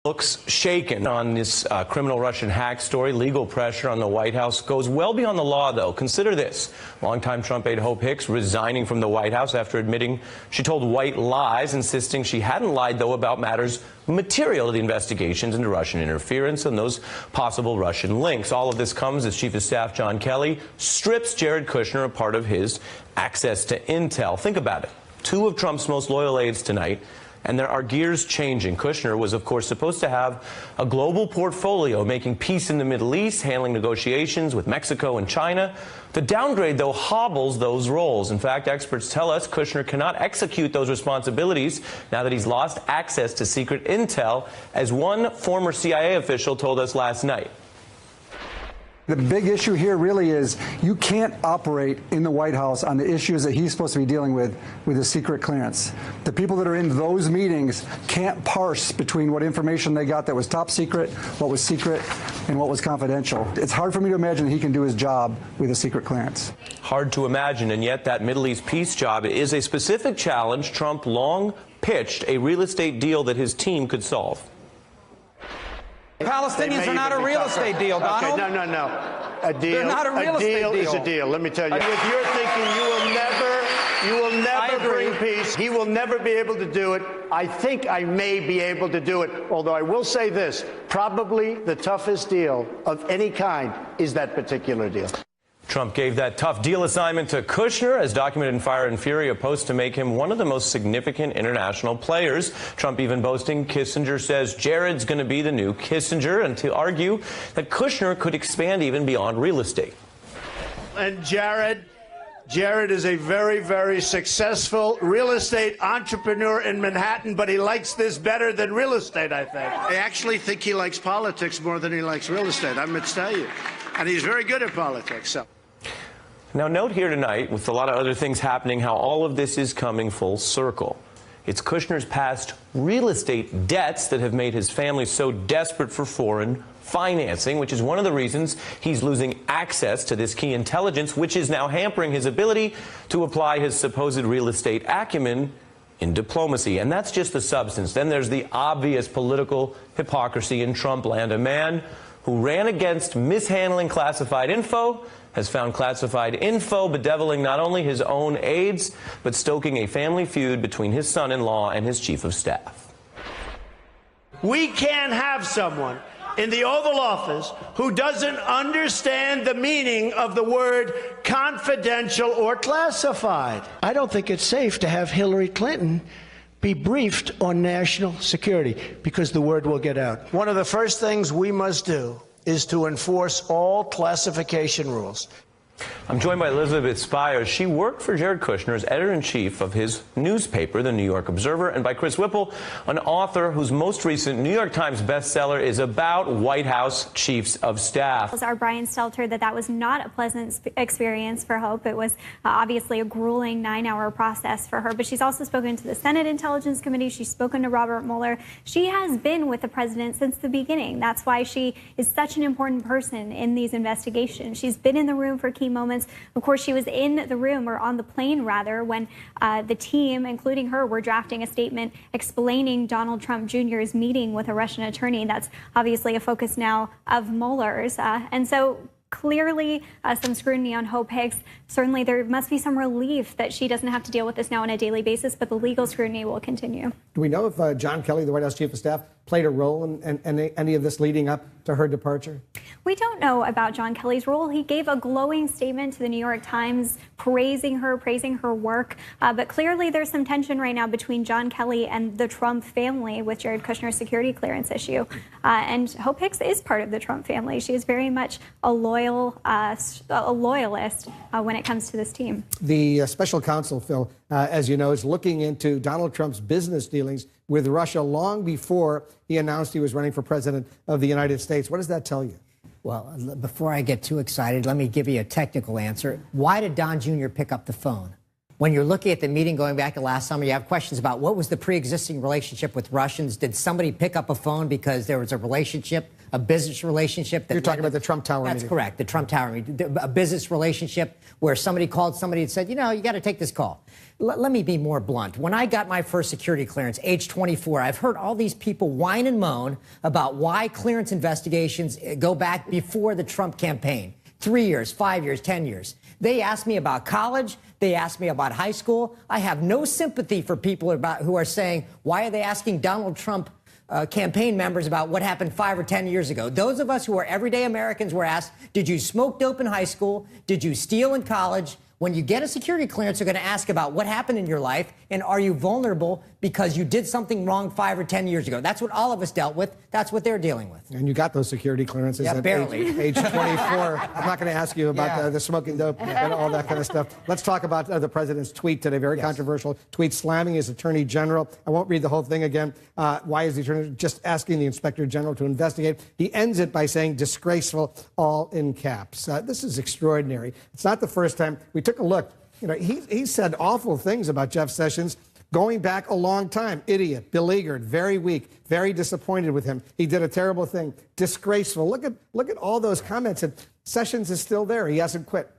Looks shaken on this criminal Russian hack story. Legal pressure on the White House goes well beyond the law, though. Consider this. Longtime Trump aide Hope Hicks resigning from the White House after admitting she told white lies, insisting she hadn't lied, though, about matters material to the investigations into Russian interference and those possible Russian links. All of this comes as Chief of Staff John Kelly strips Jared Kushner of part of his access to intel. Think about it. Two of Trump's most loyal aides tonight. And there are gears changing. Kushner was, of course, supposed to have a global portfolio, making peace in the Middle East, handling negotiations with Mexico and China. The downgrade, though, hobbles those roles. In fact, experts tell us Kushner cannot execute those responsibilities now that he's lost access to secret intel, as one former CIA official told us last night. The big issue here really is you can't operate in the White House on the issues that he's supposed to be dealing with a secret clearance. The people that are in those meetings can't parse between what information they got that was top secret, what was secret, and what was confidential. It's hard for me to imagine that he can do his job with a secret clearance. Hard to imagine, and yet that Middle East peace job is a specific challenge Trump long pitched a real estate deal that his team could solve. Palestinians are not a real estate deal, Donald. Okay, no. A deal. They're not a real estate deal. Is a deal. Let me tell you. With your thinking, you will never bring peace. He will never be able to do it. I think I may be able to do it. Although I will say this: probably the toughest deal of any kind is that particular deal. Trump gave that tough deal assignment to Kushner, as documented in Fire and Fury, a post to make him one of the most significant international players. Trump even boasting Kissinger says Jared's going to be the new Kissinger, and to argue that Kushner could expand even beyond real estate. And Jared is a very, very successful real estate entrepreneur in Manhattan, but he likes this better than real estate, I think. I actually think he likes politics more than he likes real estate, I'm going to tell you. And he's very good at politics, so. Now, note here tonight, with a lot of other things happening, how all of this is coming full circle. It's Kushner's past real estate debts that have made his family so desperate for foreign financing, which is one of the reasons he's losing access to this key intelligence, which is now hampering his ability to apply his supposed real estate acumen in diplomacy. And that's just the substance. Then there's the obvious political hypocrisy in Trump land. A man who ran against mishandling classified info has found classified info bedeviling not only his own aides, but stoking a family feud between his son-in-law and his chief of staff. We can't have someone in the Oval Office who doesn't understand the meaning of the word confidential or classified. I don't think it's safe to have Hillary Clinton be briefed on national security, because the word will get out. One of the first things we must do is to enforce all classification rules. I'm joined by Elizabeth Spires. She worked for Jared Kushner as editor-in-chief of his newspaper, The New York Observer, and by Chris Whipple, an author whose most recent New York Times bestseller is about White House chiefs of staff. Our Brian Stelter that was not a pleasant experience for Hope. It was obviously a grueling 9-hour process for her, but she's also spoken to the Senate Intelligence Committee. She's spoken to Robert Mueller. She has been with the president since the beginning. That's why she is such an important person in these investigations. She's been in the room for key moments. Of course, she was in the room, or on the plane rather, when the team, including her, were drafting a statement explaining Donald Trump Jr.'s meeting with a Russian attorney. That's obviously a focus now of Mueller's. And so clearly some scrutiny on Hope Hicks. Certainly there must be some relief that she doesn't have to deal with this now on a daily basis, but the legal scrutiny will continue. Do we know if John Kelly, the White House chief of staff, played a role in any of this leading up to her departure? We don't know about John Kelly's role. He gave a glowing statement to the New York Times praising her work. But clearly there's some tension right now between John Kelly and the Trump family with Jared Kushner's security clearance issue. And Hope Hicks is part of the Trump family. She is very much a loyalist when it comes to this team. The special counsel, Phil, as you know, is looking into Donald Trump's business dealings with Russia long before he announced he was running for president of the United States. What does that tell you? Well, before I get too excited, let me give you a technical answer. Why did Don Jr. pick up the phone? when you're looking at the meeting going back to last summer, you have questions about what was the pre-existing relationship with Russians? Did somebody pick up a phone because there was a relationship, a business relationship? You're talking about the Trump Tower meeting. That's correct, the Trump Tower meeting. A business relationship where somebody called somebody and said, you know, you got to take this call. Let me be more blunt. When I got my first security clearance, age 24, I've heard all these people whine and moan about why clearance investigations go back before the Trump campaign. 3 years, 5 years, 10 years. They asked me about college. They asked me about high school. I have no sympathy for people who are saying, why are they asking Donald Trump campaign members about what happened 5 or 10 years ago? Those of us who are everyday Americans were asked, did you smoke dope in high school? Did you steal in college? When you get a security clearance, they're going to ask about what happened in your life and are you vulnerable because you did something wrong 5 or 10 years ago. That's what all of us dealt with. That's what they're dealing with. And you got those security clearances at barely. age 24. I'm not going to ask you about the smoking dope and all that kind of stuff. Let's talk about the president's tweet today. Very controversial tweet slamming his attorney general. I won't read the whole thing again. Why is the attorney just asking the inspector general to investigate? He ends it by saying disgraceful, all in caps. This is extraordinary. It's not the first time. We took a look. You know, he said awful things about Jeff Sessions going back a long time. Idiot, beleaguered, very weak, very disappointed with him. He did a terrible thing. Disgraceful. Look at all those comments. And Sessions is still there. He hasn't quit.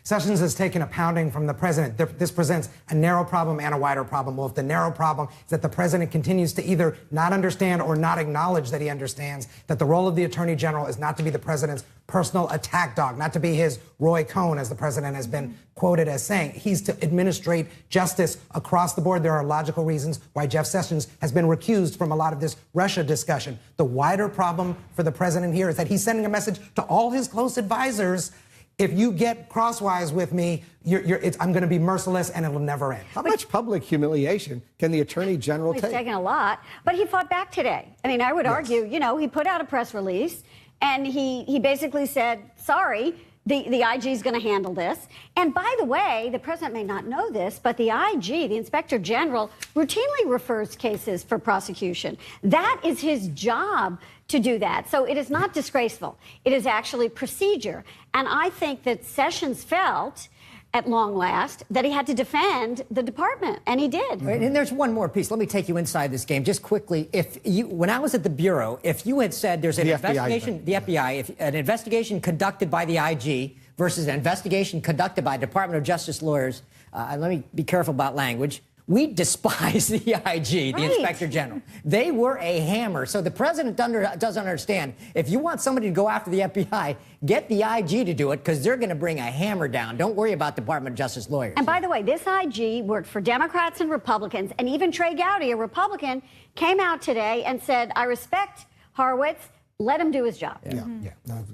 Sessions has taken a pounding from the president. This presents a narrow problem and a wider problem. Well, if the narrow problem is that the president continues to either not understand or not acknowledge that he understands that the role of the attorney general is not to be the president's personal attack dog, not to be his Roy Cohn, as the president has been quoted as saying. He's to administrate justice across the board. There are logical reasons why Jeff Sessions has been recused from a lot of this Russia discussion. The wider problem for the president here is that he's sending a message to all his close advisors. If you get crosswise with me, I'm going to be merciless and it will never end. How much public humiliation can the attorney general take? He's taken a lot, but he fought back today. I mean, I would argue, you know, he put out a press release and he basically said, sorry, the IG is going to handle this. And by the way, the president may not know this, but the IG, the inspector general, routinely refers cases for prosecution. That is his job to do that. So it is not disgraceful. It is actually procedure. And I think that Sessions felt, at long last, that he had to defend the department, and he did. Right, and there's one more piece. Let me take you inside this game just quickly. When I was at the Bureau, if you had said there's an investigation, the FBI, if an investigation conducted by the IG versus an investigation conducted by Department of Justice lawyers, let me be careful about language. We despise the IG, the Inspector General. They were a hammer. So the president doesn't understand. If you want somebody to go after the FBI, get the IG to do it because they're going to bring a hammer down. Don't worry about Department of Justice lawyers. And by the way, this IG worked for Democrats and Republicans, and even Trey Gowdy, a Republican, came out today and said, I respect Horowitz. Let him do his job.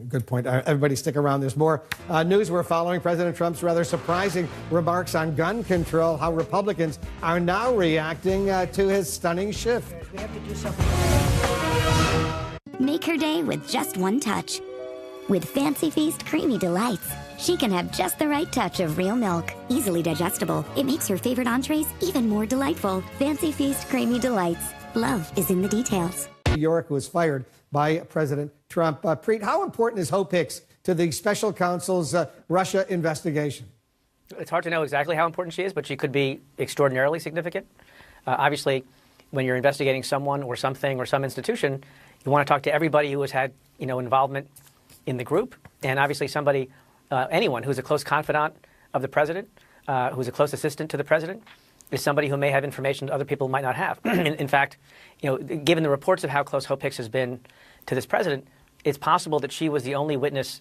Good point. Everybody stick around. There's more news we're following. President Trump's rather surprising remarks on gun control, how Republicans are now reacting to his stunning shift. We have to do something. Make her day with just one touch. With Fancy Feast Creamy Delights, she can have just the right touch of real milk. Easily digestible, it makes her favorite entrees even more delightful. Fancy Feast Creamy Delights. Love is in the details. New York was fired by President Trump. Preet, how important is Hope Hicks to the special counsel's Russia investigation? It's hard to know exactly how important she is, but she could be extraordinarily significant. Obviously, when you're investigating someone or something or some institution, you want to talk to everybody who has had, involvement in the group, and obviously somebody, anyone who's a close confidant of the president, who's a close assistant to the president, is somebody who may have information that other people might not have. In fact, given the reports of how close Hope Hicks has been to this president, it's possible that she was the only witness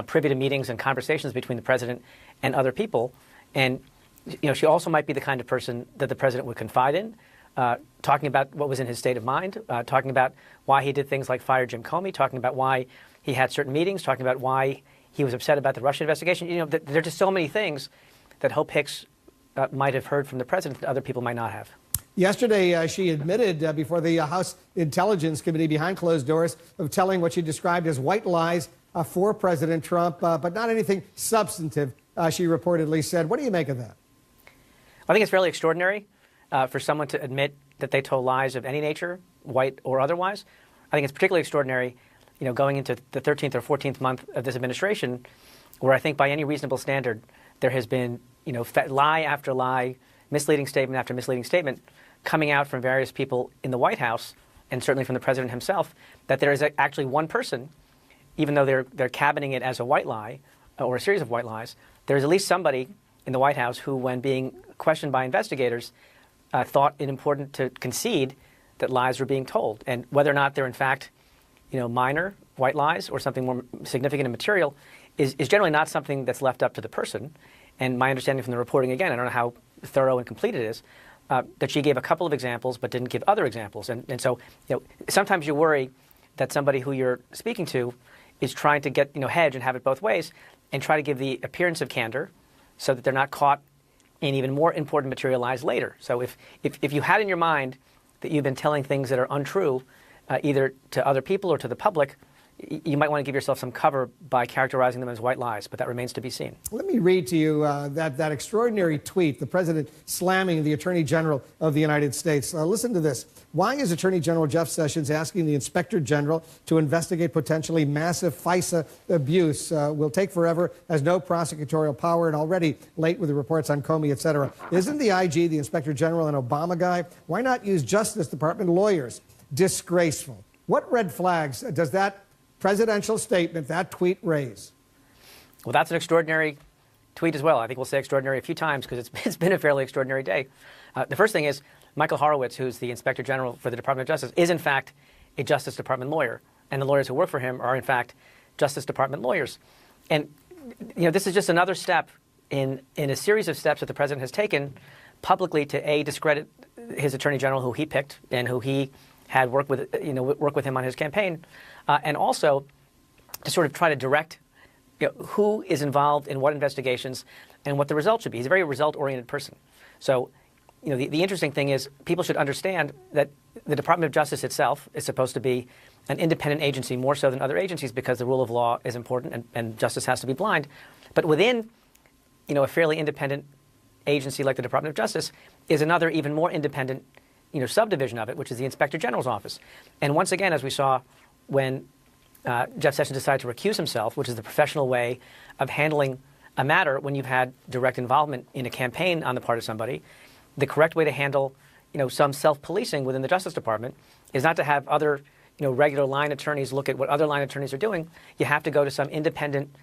privy to meetings and conversations between the president and other people. And she also might be the kind of person that the president would confide in, talking about what was in his state of mind, talking about why he did things like fire Jim Comey, talking about why he had certain meetings, talking about why he was upset about the Russia investigation. There are just so many things that Hope Hicks might have heard from the president that other people might not have. Yesterday, she admitted before the House Intelligence Committee behind closed doors of telling what she described as white lies for President Trump, but not anything substantive, she reportedly said. What do you make of that? I think it's fairly extraordinary for someone to admit that they told lies of any nature, white or otherwise. I think it's particularly extraordinary, going into the 13th or 14th month of this administration, where I think by any reasonable standard, there has been lie after lie, misleading statement after misleading statement coming out from various people in the White House, and certainly from the president himself, that there is actually one person, even though they're cabining it as a white lie or a series of white lies, there is at least somebody in the White House who, when being questioned by investigators, thought it important to concede that lies were being told. And whether or not they're in fact, minor white lies or something more significant and material is generally not something that's left up to the person. And my understanding from the reporting, again, I don't know how thorough and complete it is, that she gave a couple of examples but didn't give other examples. And so sometimes you worry that somebody who you're speaking to is trying to get, hedge and have it both ways and try to give the appearance of candor so that they're not caught in even more important material lies later. So if you had in your mind that you've been telling things that are untrue, either to other people or to the public, you might want to give yourself some cover by characterizing them as white lies, but that remains to be seen. Let me read to you that extraordinary tweet, the president slamming the Attorney General of the United States. Listen to this. Why is Attorney General Jeff Sessions asking the Inspector General to investigate potentially massive FISA abuse? Will take forever, has no prosecutorial power, and already late with the reports on Comey, et cetera. Isn't the IG, the Inspector General, an Obama guy? Why not use Justice Department lawyers? Disgraceful. What red flags does that presidential statement, that tweet, raise? Well, that's an extraordinary tweet as well. I think we'll say extraordinary a few times because it's been a fairly extraordinary day. The first thing is Michael Horowitz, who's the Inspector General for the Department of Justice, is in fact a Justice Department lawyer. And the lawyers who work for him are in fact Justice Department lawyers. And this is just another step in a series of steps that the president has taken publicly to discredit his Attorney General, who he picked and who he had work with him on his campaign, and also to sort of try to direct who is involved in what investigations and what the result should be. He's a very result-oriented person. So, the interesting thing is people should understand that the Department of Justice itself is supposed to be an independent agency, more so than other agencies, because the rule of law is important and justice has to be blind. But within, a fairly independent agency like the Department of Justice is another even more independent subdivision of it, which is the Inspector General's office. And once again, as we saw when Jeff Sessions decided to recuse himself, which is the professional way of handling a matter when you've had direct involvement in a campaign on the part of somebody, the correct way to handle, some self-policing within the Justice Department is not to have other, regular line attorneys look at what other line attorneys are doing. You have to go to some independent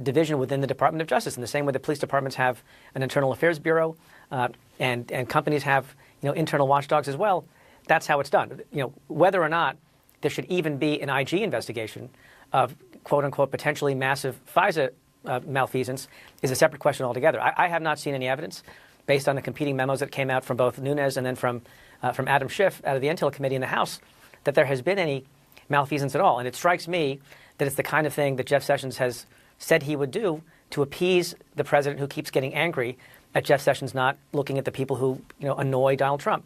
division within the Department of Justice, in the same way the police departments have an internal affairs bureau and companies have, internal watchdogs as well. That's how it's done. Whether or not there should even be an IG investigation of quote-unquote potentially massive FISA malfeasance is a separate question altogether. I have not seen any evidence, based on the competing memos that came out from both Nunes and then from Adam Schiff out of the Intel Committee in the House, that there has been any malfeasance at all. And it strikes me that it's the kind of thing that Jeff Sessions has said he would do to appease the president, who keeps getting angry at Jeff Sessions not looking at the people who annoy Donald Trump.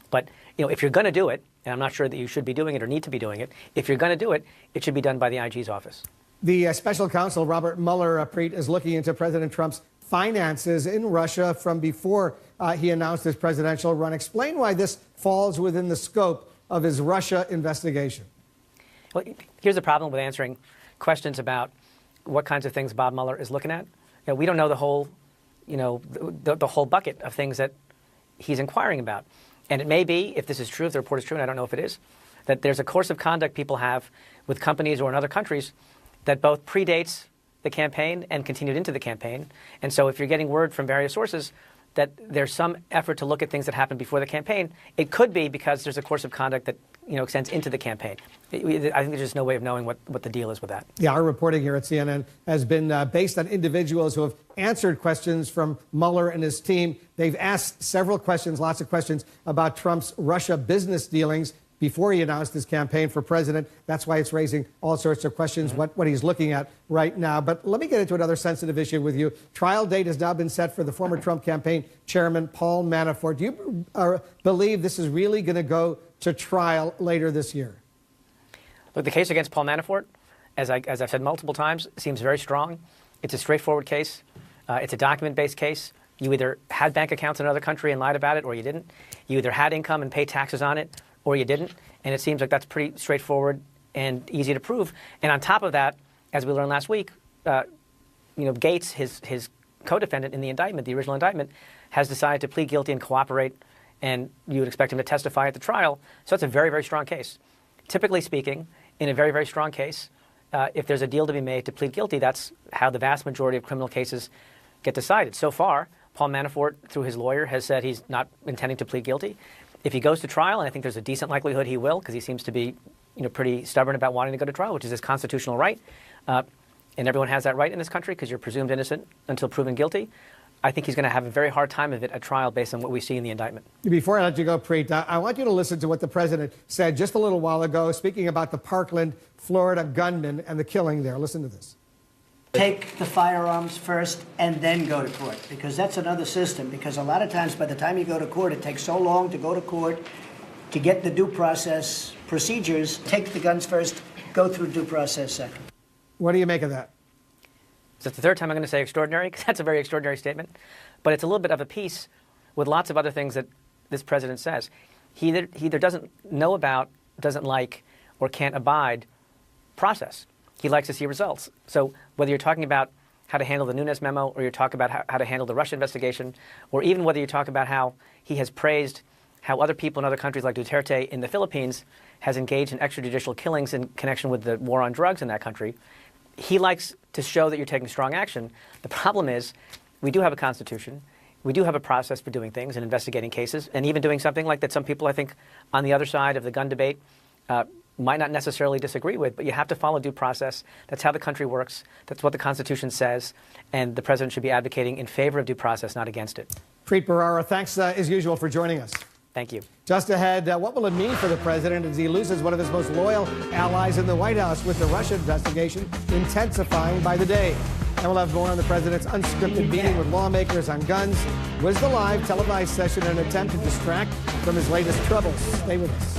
But if you're going to do it, and I'm not sure that you should be doing it or need to be doing it, if you're going to do it, it should be done by the IG's office. The special counsel, Robert Mueller, Preet, is looking into President Trump's finances in Russia from before he announced his presidential run. Explain why this falls within the scope of his Russia investigation. Well, here's the problem with answering questions about what kinds of things Bob Mueller is looking at. We don't know the whole, the whole bucket of things that he's inquiring about. And it may be, if this is true, if the report is true, and I don't know if it is, that there's a course of conduct people have with companies or in other countries that both predates the campaign and continued into the campaign. And so if you're getting word from various sources that there's some effort to look at things that happened before the campaign, it could be because there's a course of conduct that extends into the campaign. I think there's just no way of knowing what the deal is with that. Yeah, our reporting here at CNN has been based on individuals who have answered questions from Mueller and his team. They've asked several questions, lots of questions about Trump's Russia business dealings before he announced his campaign for president. That's why it's raising all sorts of questions, what he's looking at right now. But let me get into another sensitive issue with you. Trial date has now been set for the former Trump campaign chairman, Paul Manafort. Do you believe this is really going to go to trial later this year? Look, the case against Paul Manafort, as I've said multiple times, seems very strong. It's a straightforward case. It's a document-based case. You either had bank accounts in another country and lied about it, or you didn't. You either had income and paid taxes on it, or you didn't. And it seems like that's pretty straightforward and easy to prove. And on top of that, as we learned last week, Gates, his co-defendant in the indictment, the original indictment, has decided to plead guilty and cooperate, and you would expect him to testify at the trial. So it's a very, very strong case. Typically speaking, in a very, very strong case, if there's a deal to be made to plead guilty, that's how the vast majority of criminal cases get decided. So far, Paul Manafort, through his lawyer, has said he's not intending to plead guilty. If he goes to trial, and I think there's a decent likelihood he will, because he seems to be pretty stubborn about wanting to go to trial, which is his constitutional right, and everyone has that right in this country because you're presumed innocent until proven guilty. I think he's going to have a very hard time of it at trial based on what we see in the indictment. Before I let you go, Preet, I want you to listen to what the president said just a little while ago, speaking about the Parkland, Florida gunman and the killing there. Listen to this. Take the firearms first and then go to court, because that's another system. Because a lot of times by the time you go to court, it takes so long to go to court to get the due process procedures. Take the guns first, go through due process second. What do you make of that? So it's the third time I'm going to say extraordinary, because that's a very extraordinary statement. But it's a little bit of a piece with lots of other things that this president says. He either doesn't know about, doesn't like, or can't abide process. He likes to see results. So whether you're talking about how to handle the Nunes memo, or you're talking about how to handle the Russia investigation, or even whether you talk about how he has praised how other people in other countries like Duterte in the Philippines has engaged in extrajudicial killings in connection with the war on drugs in that country, he likes to show that you're taking strong action. The problem is we do have a constitution. We do have a process for doing things and investigating cases, and even doing something like that some people, I think, on the other side of the gun debate might not necessarily disagree with, but you have to follow due process. That's how the country works. That's what the Constitution says, and the president should be advocating in favor of due process, not against it. Preet Bharara, thanks as usual for joining us. Thank you. Just ahead, what will it mean for the president as he loses one of his most loyal allies in the White House with the Russia investigation intensifying by the day? And we'll have more on the president's unscripted meeting with lawmakers on guns. Was the live televised session an attempt to distract from his latest troubles? Stay with us.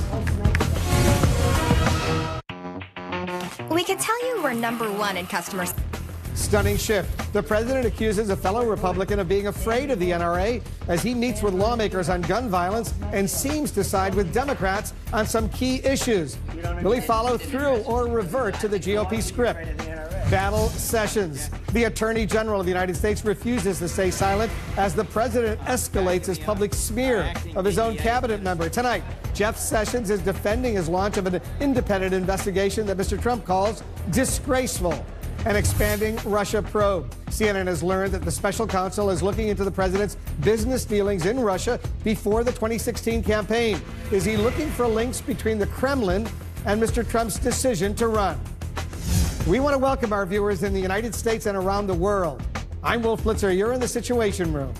We can tell you we're #1 in customers. Stunning shift. The president accuses a fellow Republican of being afraid of the NRA as he meets with lawmakers on gun violence and seems to side with Democrats on some key issues. Will he follow through or revert to the GOP script? Battle Sessions. The Attorney General of the United States refuses to stay silent as the president escalates his public smear of his own cabinet member. Tonight, Jeff Sessions is defending his launch of an independent investigation that Mr. Trump calls disgraceful. An expanding Russia probe. CNN has learned that the special counsel is looking into the president's business dealings in Russia before the 2016 campaign. Is he looking for links between the Kremlin and Mr. Trump's decision to run? We want to welcome our viewers in the United States and around the world. I'm Wolf Blitzer. You're in the Situation Room.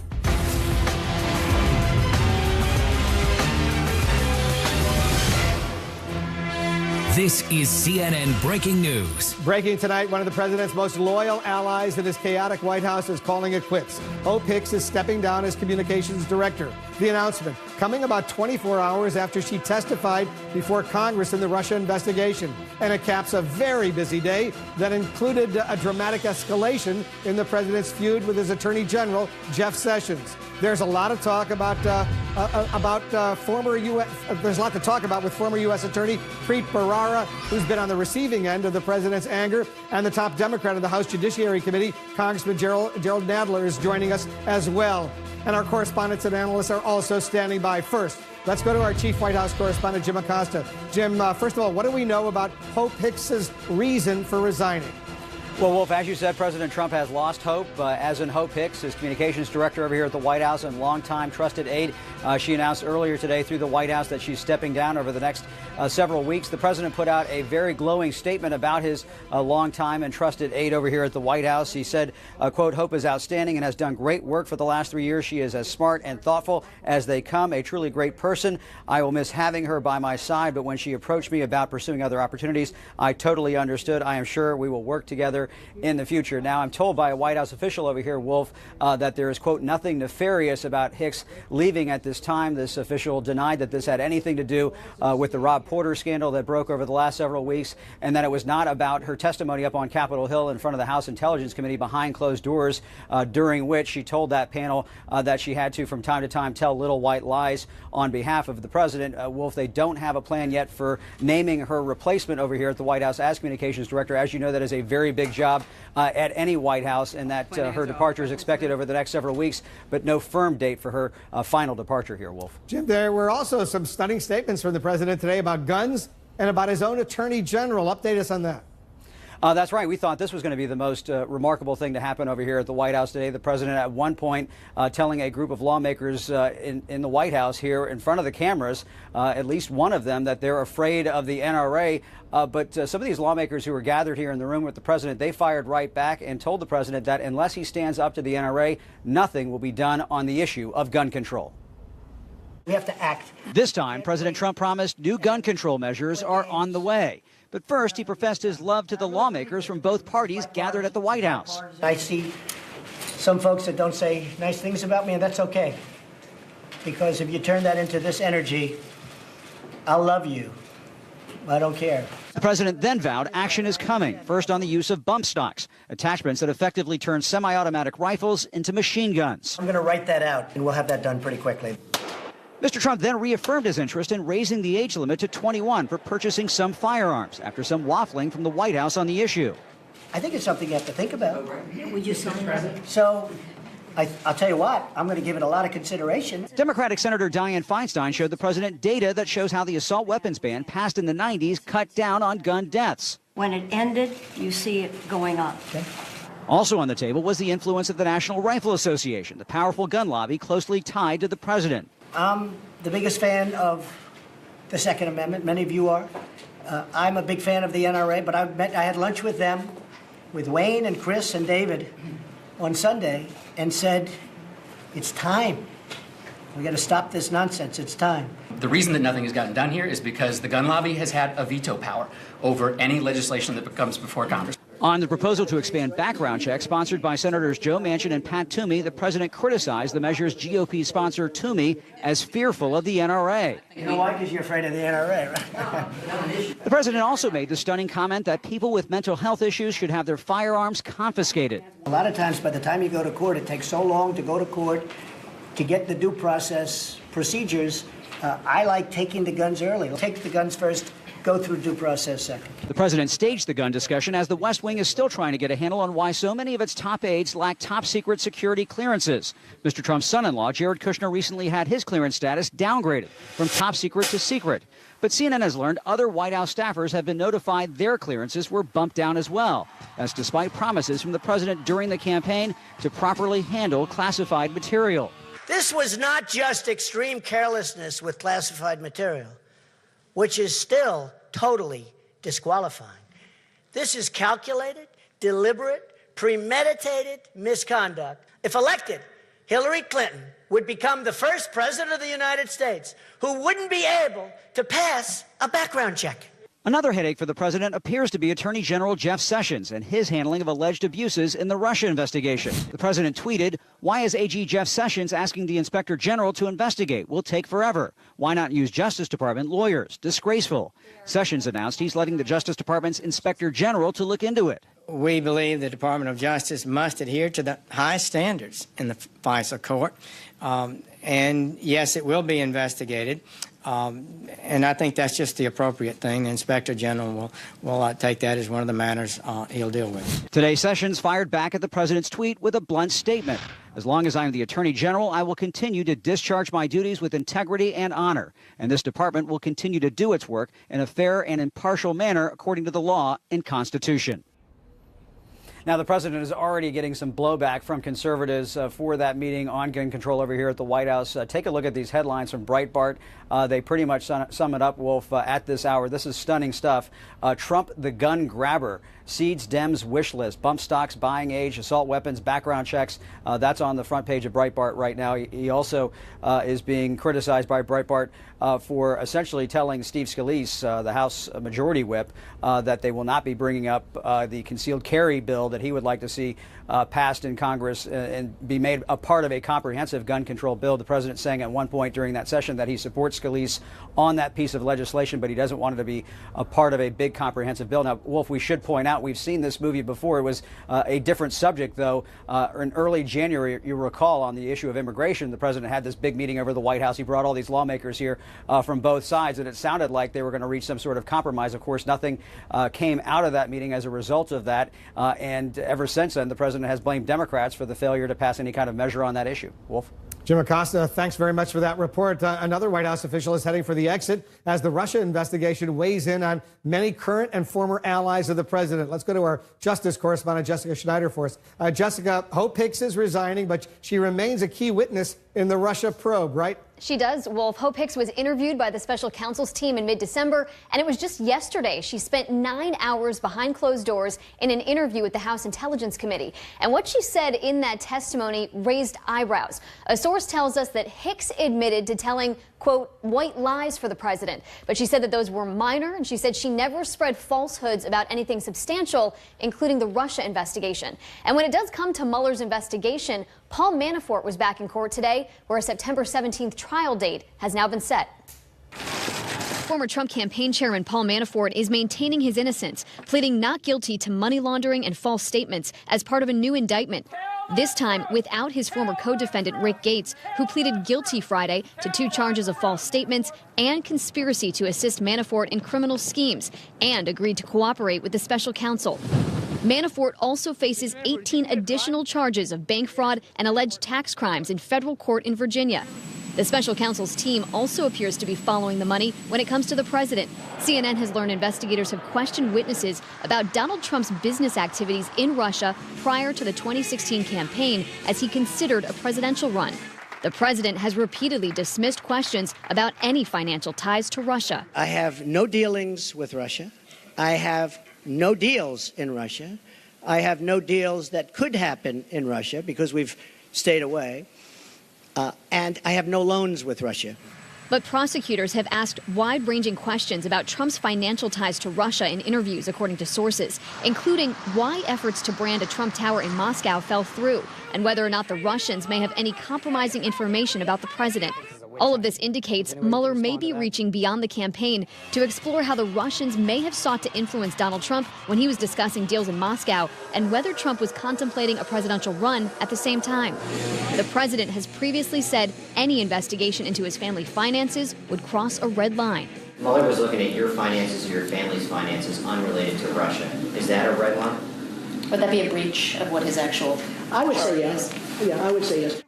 This is CNN Breaking News. Breaking tonight, one of the president's most loyal allies in his chaotic White House is calling it quits. Hope Hicks is stepping down as communications director. The announcement coming about 24 hours after she testified before Congress in the Russia investigation. And it caps a very busy day that included a dramatic escalation in the president's feud with his attorney general, Jeff Sessions. There's a lot of talk about former U.S. There's a lot to talk about with former U.S. Attorney Preet Bharara, who's been on the receiving end of the president's anger, and the top Democrat of the House Judiciary Committee, Congressman Gerald Nadler, is joining us as well. And our correspondents and analysts are also standing by. First, let's go to our chief White House correspondent, Jim Acosta. Jim, first of all, what do we know about Hope Hicks's reason for resigning? Well, Wolf, as you said, President Trump has lost hope, as in Hope Hicks, his communications director over here at the White House and longtime trusted aide. She announced earlier today through the White House that she's stepping down over the next several weeks. The president put out a very glowing statement about his longtime and trusted aide over here at the White House. He said, quote, Hope is outstanding and has done great work for the last 3 years. She is as smart and thoughtful as they come, a truly great person. I will miss having her by my side, but when she approached me about pursuing other opportunities, I totally understood. I am sure we will work together in the future. Now, I'm told by a White House official over here, Wolf, that there is, quote, nothing nefarious about Hicks leaving at this time. This official denied that this had anything to do with the Rob Porter scandal that broke over the last several weeks, and that it was not about her testimony up on Capitol Hill in front of the House Intelligence Committee behind closed doors, during which she told that panel that she had to, from time to time, tell little white lies on behalf of the president. Wolf, they don't have a plan yet for naming her replacement over here at the White House as communications director. As you know, that is a very big big job at any White House, and that her departure is expected over the next several weeks, but no firm date for her final departure here, Wolf. Jim, there were also some stunning statements from the president today about guns and about his own attorney general. Update us on that. That's right. We thought this was going to be the most remarkable thing to happen over here at the White House today. The president at one point telling a group of lawmakers in the White House here in front of the cameras, at least one of them, that they're afraid of the NRA. But some of these lawmakers who were gathered here in the room with the president, they fired right back and told the president that unless he stands up to the NRA, nothing will be done on the issue of gun control. We have to act. This time, President Trump promised new gun control measures are on the way. But first, he professed his love to the lawmakers from both parties gathered at the White House. I see some folks that don't say nice things about me, and that's okay. Because if you turn that into this energy, I'll love you. I don't care. The president then vowed action is coming, first on the use of bump stocks, attachments that effectively turn semi-automatic rifles into machine guns. I'm going to write that out, and we'll have that done pretty quickly. Mr. Trump then reaffirmed his interest in raising the age limit to 21 for purchasing some firearms after some waffling from the White House on the issue. I think it's something you have to think about. Would you sign that? So, I'll tell you what, I'm going to give it a lot of consideration. Democratic Senator Dianne Feinstein showed the president data that shows how the assault weapons ban passed in the 90s cut down on gun deaths. When it ended, you see it going up. Okay. Also on the table was the influence of the National Rifle Association, the powerful gun lobby closely tied to the president. I'm the biggest fan of the Second Amendment. Many of you are. I'm a big fan of the NRA, but I had lunch with them, with Wayne and Chris and David on Sunday, and said, it's time. We got to stop this nonsense. It's time. The reason that nothing has gotten done here is because the gun lobby has had a veto power over any legislation that comes before Congress. On the proposal to expand background checks sponsored by Senators Joe Manchin and Pat Toomey, the president criticized the measure's GOP sponsor Toomey as fearful of the NRA. You know why? Because you're afraid of the NRA, right? The president also made the stunning comment that people with mental health issues should have their firearms confiscated. A lot of times, by the time you go to court, it takes so long to go to court to get the due process procedures. I like taking the guns early. Take the guns first, go through due process second. The president staged the gun discussion as the West Wing is still trying to get a handle on why so many of its top aides lack top-secret security clearances. Mr. Trump's son-in-law, Jared Kushner, recently had his clearance status downgraded from top secret to secret. But CNN has learned other White House staffers have been notified their clearances were bumped down as well. That's despite promises from the president during the campaign to properly handle classified material. This was not just extreme carelessness with classified material, which is still totally disqualifying. This is calculated, deliberate, premeditated misconduct. If elected, Hillary Clinton would become the first president of the United States who wouldn't be able to pass a background check. Another headache for the president appears to be Attorney General Jeff Sessions and his handling of alleged abuses in the Russia investigation. The president tweeted, "Why is AG Jeff Sessions asking the Inspector General to investigate? Will take forever. Why not use Justice Department lawyers? Disgraceful." Sessions announced he's letting the Justice Department's Inspector General to look into it. We believe the Department of Justice must adhere to the highest standards in the FISA court. And yes, it will be investigated. And I think that's just the appropriate thing. The Inspector General will take that as one of the matters he'll deal with. Today, Sessions fired back at the president's tweet with a blunt statement. "As long as I'm the Attorney General, I will continue to discharge my duties with integrity and honor. And this department will continue to do its work in a fair and impartial manner according to the law and Constitution." Now, the president is already getting some blowback from conservatives for that meeting on gun control over here at the White House. Take a look at these headlines from Breitbart. They pretty much sum it up, Wolf, at this hour. This is stunning stuff. Trump, the gun grabber, seeds Dems' wish list, bump stocks, buying age, assault weapons, background checks. That's on the front page of Breitbart right now. He also is being criticized by Breitbart for essentially telling Steve Scalise, the House Majority Whip, that they will not be bringing up the concealed carry bill that he would like to see passed in Congress and be made a part of a comprehensive gun control bill. The president saying at one point during that session that he supports Scalise on that piece of legislation, but he doesn't want it to be a part of a big comprehensive bill. Now, Wolf, we should point out we've seen this movie before. It was a different subject, though. In early January, you recall, on the issue of immigration, the president had this big meeting over the White House. He brought all these lawmakers here from both sides, and it sounded like they were going to reach some sort of compromise. Of course, nothing came out of that meeting as a result of that, and ever since then, the president has blamed Democrats for the failure to pass any kind of measure on that issue. Wolf? Jim Acosta, thanks very much for that report. Another White House official is heading for the exit as the Russia investigation weighs in on many current and former allies of the president. Let's go to our justice correspondent, Jessica Schneider, for us. Jessica, Hope Hicks is resigning, but she remains a key witness in the Russia probe, right? She does, Wolf. Hope Hicks was interviewed by the special counsel's team in mid-December, and it was just yesterday she spent 9 hours behind closed doors in an interview with the House Intelligence Committee. And what she said in that testimony raised eyebrows. A source tells us that Hicks admitted to telling, quote, white lies for the president. But she said that those were minor, and she said she never spread falsehoods about anything substantial, including the Russia investigation. And when it does come to Mueller's investigation, Paul Manafort was back in court today, where a September 17th trial date has now been set. Former Trump campaign chairman Paul Manafort is maintaining his innocence, pleading not guilty to money laundering and false statements as part of a new indictment. This time without his former co-defendant Rick Gates, who pleaded guilty Friday to 2 charges of false statements and conspiracy to assist Manafort in criminal schemes, and agreed to cooperate with the special counsel. Manafort also faces 18 additional charges of bank fraud and alleged tax crimes in federal court in Virginia. The special counsel's team also appears to be following the money when it comes to the president. CNN has learned investigators have questioned witnesses about Donald Trump's business activities in Russia prior to the 2016 campaign as he considered a presidential run. The president has repeatedly dismissed questions about any financial ties to Russia. I have no dealings with Russia. I have no deals in Russia. I have no deals that could happen in Russia because we've stayed away. And I have no loans with Russia. But prosecutors have asked wide-ranging questions about Trump's financial ties to Russia in interviews, according to sources, including why efforts to brand a Trump tower in Moscow fell through and whether or not the Russians may have any compromising information about the president. All of this indicates Mueller may be reaching beyond the campaign to explore how the Russians may have sought to influence Donald Trump when he was discussing deals in Moscow and whether Trump was contemplating a presidential run at the same time. The president has previously said any investigation into his family finances would cross a red line. Mueller was looking at your finances or your family's finances unrelated to Russia. Is that a red line? Would that be a breach of what his actual... I would say yes. Yeah, I would say yes.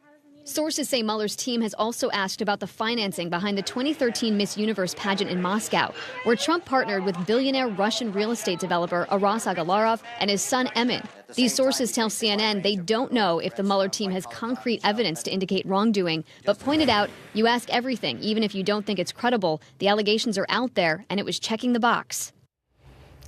Sources say Mueller's team has also asked about the financing behind the 2013 Miss Universe pageant in Moscow, where Trump partnered with billionaire Russian real estate developer Aras Agalarov and his son Emin. These sources tell CNN they don't know if the Mueller team has concrete evidence to indicate wrongdoing, but pointed out, you ask everything, even if you don't think it's credible. The allegations are out there, and it was checking the box.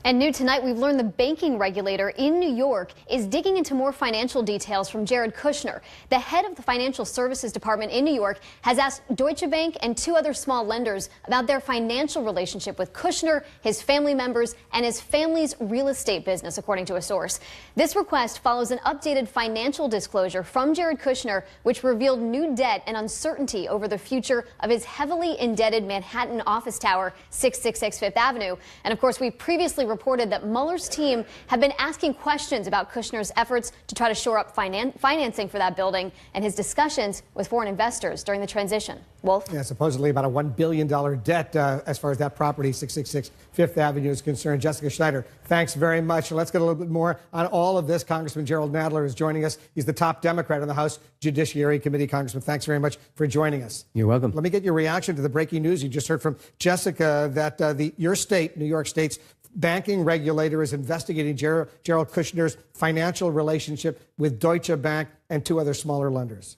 And new tonight, we've learned the banking regulator in New York is digging into more financial details from Jared Kushner. The head of the Financial Services Department in New York has asked Deutsche Bank and 2 other small lenders about their financial relationship with Kushner, his family members, and his family's real estate business, according to a source. This request follows an updated financial disclosure from Jared Kushner, which revealed new debt and uncertainty over the future of his heavily indebted Manhattan office tower, 666 Fifth Avenue. And of course, we previously reported that Mueller's team have been asking questions about Kushner's efforts to try to shore up financing for that building and his discussions with foreign investors during the transition. Wolf? Yeah, supposedly about a $1 billion debt as far as that property, 666 Fifth Avenue, is concerned. Jessica Schneider, thanks very much. Let's get a little bit more on all of this. Congressman Gerald Nadler is joining us. He's the top Democrat on the House Judiciary Committee. Congressman, thanks very much for joining us. You're welcome. Let me get your reaction to the breaking news you just heard from Jessica that your state, New York State's banking regulator, is investigating Gerald Kushner's financial relationship with Deutsche Bank and 2 other smaller lenders.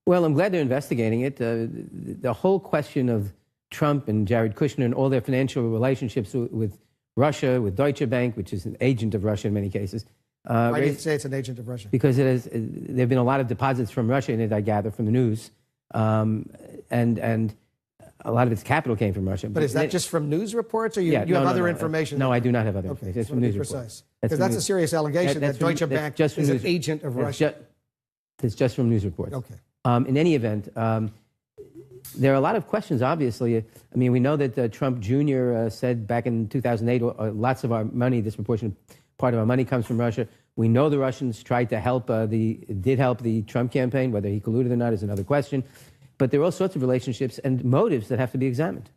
Well, I'm glad they're investigating it. The whole question of Trump and Jared Kushner and all their financial relationships with Russia, with Deutsche Bank, which is an agent of Russia in many cases. Why do you say it's an agent of Russia? Because there have been a lot of deposits from Russia in it, I gather, from the news. And a lot of its capital came from Russia. But is that just from news reports, or you have other information? No, I do not have other information. It's from news reports. Because that's a serious allegation that Deutsche Bank is an agent of Russia. It's just from news reports. Okay. In any event, there are a lot of questions, obviously. I mean, we know that Trump Jr. Said back in 2008, lots of our money, disproportionate part of our money comes from Russia. We know the Russians tried to help did help the Trump campaign. Whether he colluded or not is another question. But there are all sorts of relationships and motives that have to be examined.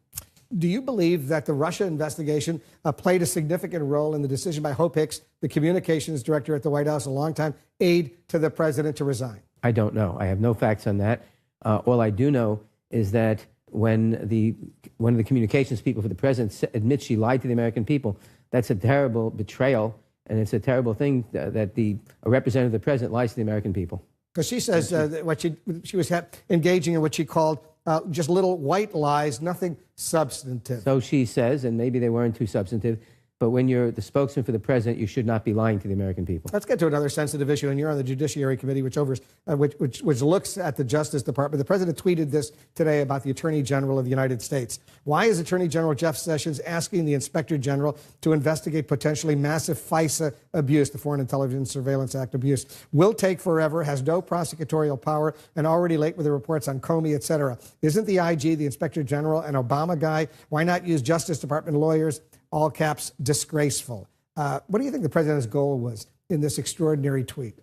Do you believe that the Russia investigation played a significant role in the decision by Hope Hicks, the communications director at the White House, a longtime aide to the president, to resign? I don't know. I have no facts on that. All I do know is that when one of the communications people for the president admits she lied to the American people, that's a terrible betrayal, and it's a terrible thing that a representative of the president lies to the American people. Because she says that she was engaging in what she called just little white lies, nothing substantive. So she says, and maybe they weren't too substantive, but when you're the spokesman for the president, you should not be lying to the American people. Let's get to another sensitive issue, and you're on the Judiciary Committee, which looks at the Justice Department. The president tweeted this today about the Attorney General of the United States. Why is Attorney General Jeff Sessions asking the Inspector General to investigate potentially massive FISA abuse, the Foreign Intelligence Surveillance Act abuse? Will take forever, has no prosecutorial power, and already late with the reports on Comey, et cetera. Isn't the IG, the Inspector General, an Obama guy? Why not use Justice Department lawyers? All caps, disgraceful. What do you think the president's goal was in this extraordinary tweet?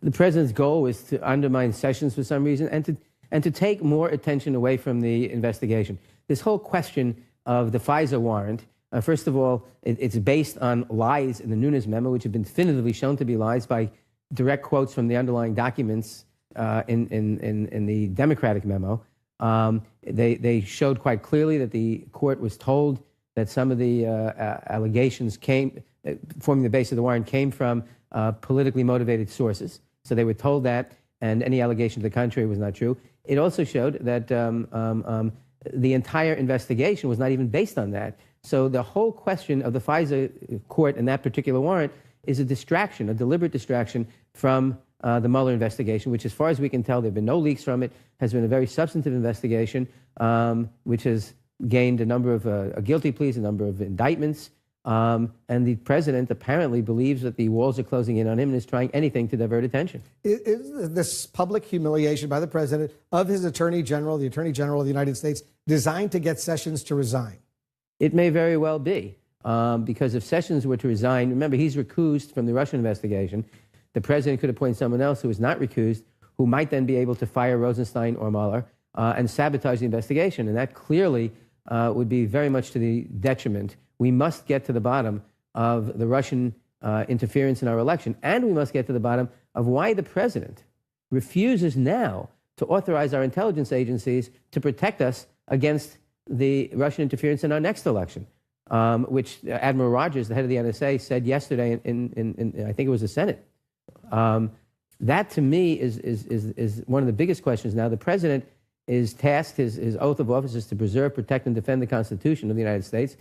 The president's goal was to undermine Sessions for some reason and to take more attention away from the investigation. This whole question of the FISA warrant, first of all, it's based on lies in the Nunes memo, which have been definitively shown to be lies by direct quotes from the underlying documents in the Democratic memo. They showed quite clearly that the court was told that some of the allegations forming the base of the warrant came from politically motivated sources. So they were told that, and any allegation to the contrary was not true. It also showed that the entire investigation was not even based on that. So the whole question of the FISA court and that particular warrant is a distraction, a deliberate distraction from the Mueller investigation, which, as far as we can tell, there have been no leaks from it, has been a very substantive investigation, which has gained a number of guilty pleas, a number of indictments, and the president apparently believes that the walls are closing in on him and is trying anything to divert attention. Is this public humiliation by the president of his Attorney General, the Attorney General of the United States, designed to get Sessions to resign? It may very well be, because if Sessions were to resign, remember, he's recused from the Russian investigation. The president could appoint someone else who is not recused, who might then be able to fire Rosenstein or Mueller and sabotage the investigation, and that clearly would be very much to the detriment. We must get to the bottom of the Russian interference in our election, and we must get to the bottom of why the president refuses now to authorize our intelligence agencies to protect us against the Russian interference in our next election, which Admiral Rogers, the head of the NSA, said yesterday in I think it was the Senate. That, to me, is one of the biggest questions now. The president is tasked, his oath of office is to preserve, protect, and defend the Constitution of the United States.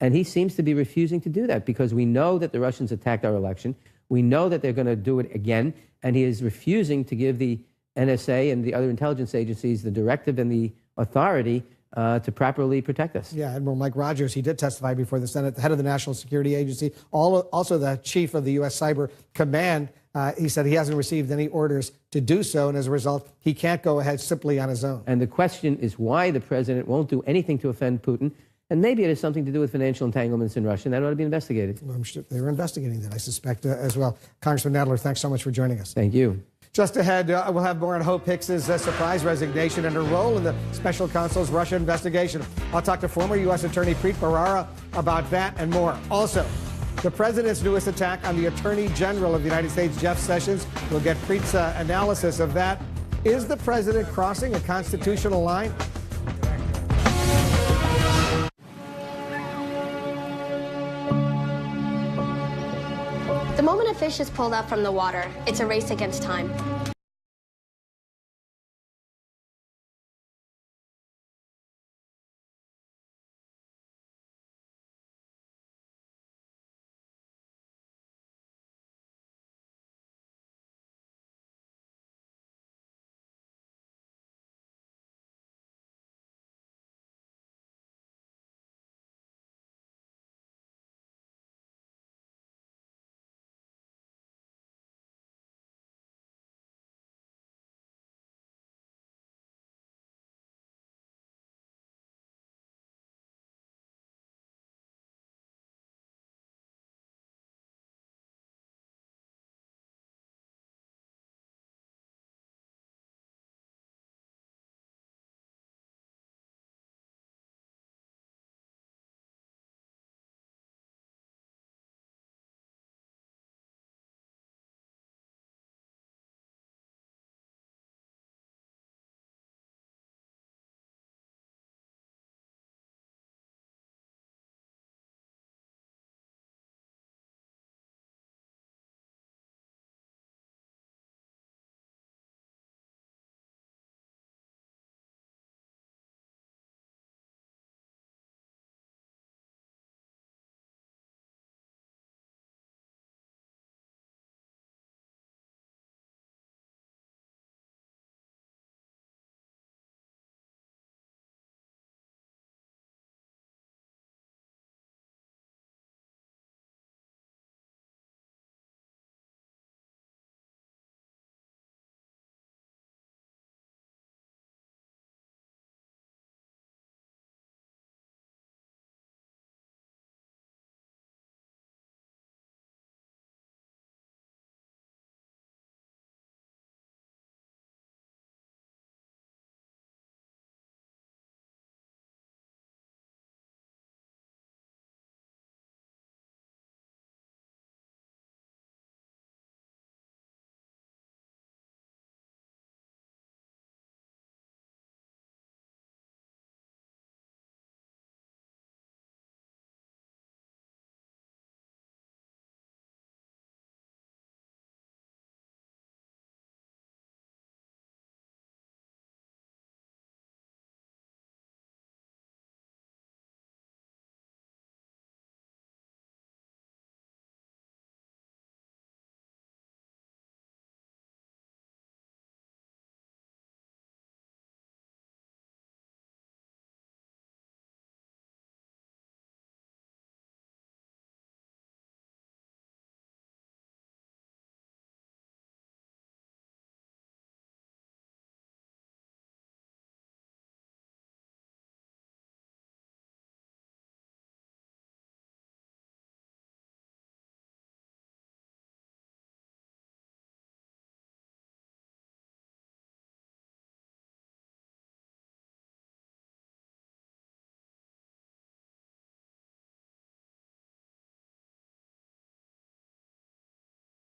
And he seems to be refusing to do that because we know that the Russians attacked our election. We know that they're going to do it again. And he is refusing to give the NSA and the other intelligence agencies the directive and the authority to properly protect us. Yeah, Admiral Mike Rogers, he did testify before the Senate, the head of the National Security Agency, also the chief of the U.S. Cyber Command. He said he hasn't received any orders to do so, and as a result, he can't go ahead simply on his own. And the question is why the president won't do anything to offend Putin, and maybe it has something to do with financial entanglements in Russia, and that ought to be investigated. Well, I'm sure they were investigating that, I suspect, as well. Congressman Nadler, thanks so much for joining us. Thank you. Just ahead, we'll have more on Hope Hicks's surprise resignation and her role in the special counsel's Russia investigation. I'll talk to former U.S. Attorney Preet Bharara about that and more. Also, the president's newest attack on the Attorney General of the United States, Jeff Sessions. We'll get Preet's analysis of that. Is the president crossing a constitutional line? The moment a fish is pulled up from the water, it's a race against time.